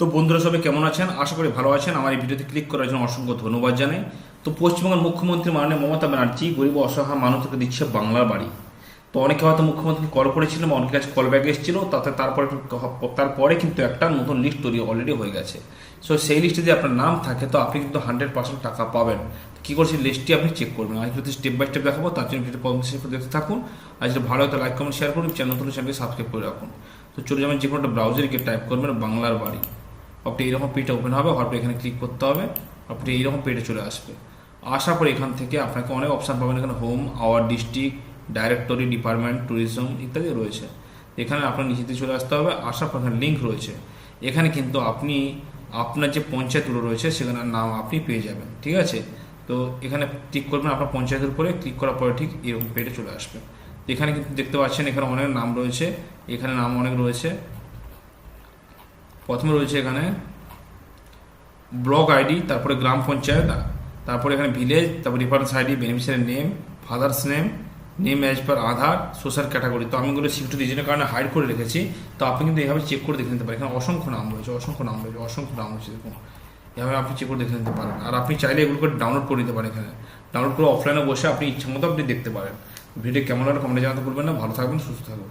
তো বন্ধুরা সবাই কেমন আছেন? আশা করি ভালো আছেন। আমার এই ভিডিওতে ক্লিক করার জন্য অসংখ্য ধন্যবাদ জানাই। তো পশ্চিমবঙ্গের মুখ্যমন্ত্রী মাননীয় মমতা ব্যানার্জি গরিব অসহায় মানুষকে দিচ্ছে বাংলার বাড়ি। তো অনেকে হয়তো মুখ্যমন্ত্রী কল করেছিলেন বা অনেকের কাছে কল ব্যাক এসেছিল, তারপরে কিন্তু একটা নতুন লিস্ট তৈরি অলরেডি হয়ে গেছে। সো সেই লিস্টে যদি আপনার নাম থাকে তো আপনি কিন্তু 100% টাকা পাবেন। কী করে সেই লিস্টটি আপনি চেক করবেন, আজ যদি স্টেপ বাই স্টেপ দেখাবো, তার জন্য ভিডিও পর্যন্ত দেখতে থাকুন। আর যদি ভালো হতো লাইক কমেন্ট শেয়ার করুন, চ্যানেলটি সাবস্ক্রাইব করে রাখুন। তো চলে যাবেন যে কোনো একটা ব্রাউজারে গিয়ে টাইপ করবেন বাংলার বাড়ি। আপনি এইরকম পেজটা ওপেন হবে, হওয়ার পর এখানে ক্লিক করতে হবে, আপনি এইরকম পেজে চলে আসবে। আসার পর এখান থেকে আপনাকে অনেক অপশান পাবেন। এখানে home, our district, directory, department, tourism ইত্যাদি রয়েছে। এখানে আপনার নিচেতে চলে আসতে হবে। আসার পর এখানে লিঙ্ক রয়েছে। এখানে কিন্তু আপনি আপনার যে পঞ্চায়েতগুলো রয়েছে সেখানের নাম আপনি পেয়ে যাবেন, ঠিক আছে? তো এখানে ক্লিক করবেন আপনার পঞ্চায়েতের উপরে। ক্লিক করার পরে ঠিক এরকম পেজে চলে আসবে। এখানে কিন্তু দেখতে পাচ্ছেন এখানে অনেক নাম রয়েছে। এখানে নাম অনেক রয়েছে। প্রথমে রয়েছে এখানে ব্লক আইডি, তারপরে গ্রাম পঞ্চায়েত, তারপরে এখানে ভিলেজ, তারপরে reference ID, beneficiary name, father's name, name as per Aadhaar, social category. তো আমি এগুলো সিকিউরিটি রিজনের কারণে হাইড করে রেখেছি। তো আপনি কিন্তু এইভাবে চেক করে দেখে নিতে পারেন। এখানে অসংখ্য নাম রয়েছে, অসংখ্য নাম রয়েছে দেখুন। এভাবে আপনি চেক করে দেখে নিতে পারেন। আর আপনি চাইলে এগুলোকে ডাউনলোড করে নিতে পারেন। এখানে ডাউনলোড করে অফলাইনে বসে আপনি ইচ্ছা মতো আপনি দেখতে পারেন। ভিডিও কেমন লাগলো কমেন্টে জানাতে ভুলবেন না। ভালো থাকবেন, সুস্থ থাকবেন।